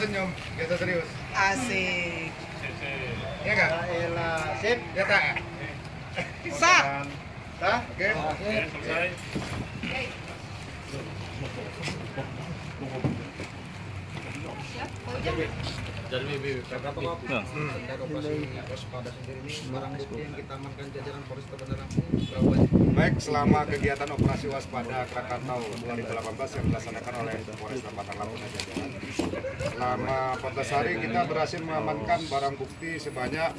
Senyum, kita serius. Asik. Ya nggak? Elah, sip. Ya tak? Sah. Sah? Oke. Selesai. Dari beberapa dari operasi waspada sendiri ini barang bukti yang kita amankan jajaran Polresta Bandar Lampung berapa banyak? Baik, selama kegiatan operasi waspada Krakatau 2018 yang dilaksanakan oleh Polresta Bandar Lampung dan jajaran, selama 14 hari kita berhasil mengamankan barang bukti sebanyak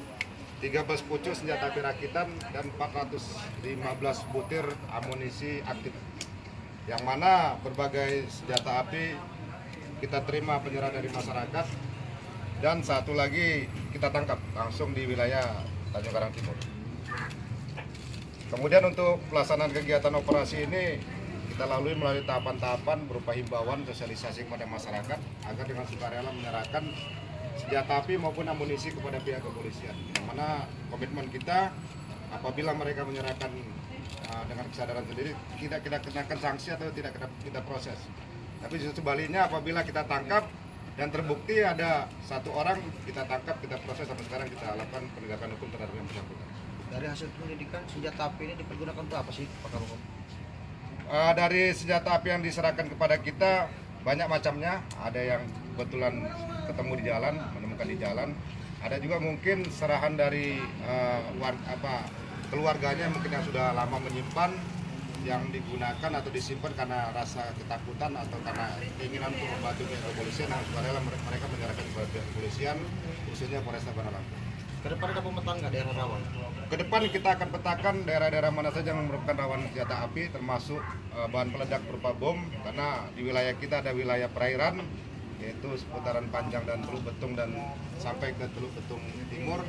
13 pucuk senjata api rakitan dan 415 butir amunisi aktif. Yang mana berbagai senjata api kita terima penyerahan dari masyarakat, dan satu lagi kita tangkap langsung di wilayah Tanjung Karang Timur. Kemudian untuk pelaksanaan kegiatan operasi ini kita lalui melalui tahapan-tahapan berupa himbauan sosialisasi kepada masyarakat agar dengan sukarela menyerahkan senjata api maupun amunisi kepada pihak kepolisian. Yang mana komitmen kita apabila mereka menyerahkan dengan kesadaran sendiri tidak kita kenakan sanksi atau tidak kita proses. Tapi justru sebaliknya apabila kita tangkap dan terbukti ada satu orang kita tangkap, kita proses, sampai sekarang kita lakukan penegakan hukum terhadap yang bersangkutan. Dari hasil penyelidikan senjata api ini dipergunakan untuk apa sih, Pakar Hukum? Dari senjata api yang diserahkan kepada kita banyak macamnya. Ada yang kebetulan ketemu di jalan, menemukan di jalan. Ada juga mungkin serahan dari keluarganya mungkin yang sudah lama menyimpan, yang digunakan atau disimpan karena rasa ketakutan atau karena keinginan untuk membantu pihak kepolisian, yang sukarela mereka menyerahkan kepada pihak kepolisian, khususnya Polresta Bandar Lampung. Ke depan ada pemetaan nggak daerah rawan? Ke depan kita akan petakan daerah-daerah mana saja yang merupakan rawan senjata api, termasuk bahan peledak berupa bom, karena di wilayah kita ada wilayah perairan, yaitu seputaran Panjang dan Teluk Betung dan sampai ke Teluk Betung Timur.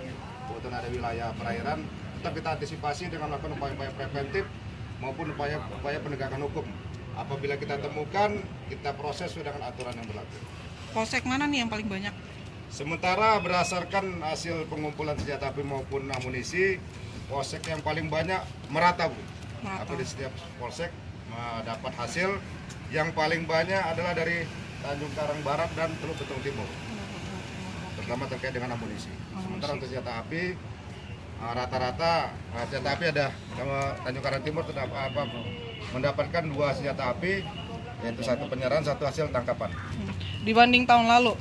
Kebetulan ada wilayah perairan, tetap kita antisipasi dengan melakukan upaya-upaya preventif maupun upaya penegakan hukum. Apabila kita temukan, kita proses sesuai dengan aturan yang berlaku. Polsek mana nih yang paling banyak? Sementara berdasarkan hasil pengumpulan senjata api maupun amunisi, polsek yang paling banyak merata, Bu. Merata. Di setiap polsek mendapat hasil yang paling banyak adalah dari Tanjung Karang Barat dan Teluk Betung Timur, terutama terkait dengan amunisi. Sementara untuk senjata api rata-rata senjata api ada Tanjung Karang Timur mendapatkan 2 senjata api, yaitu satu penyerahan, satu hasil tangkapan. Dibanding tahun lalu,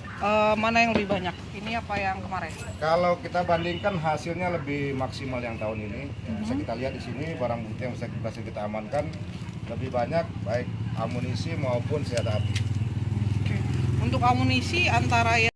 mana yang lebih banyak? Ini apa yang kemarin? Kalau kita bandingkan hasilnya lebih maksimal yang tahun ini. Bisa kita lihat di sini barang bukti yang berhasil kita amankan lebih banyak, baik amunisi maupun senjata api. Oke. Untuk amunisi antara yang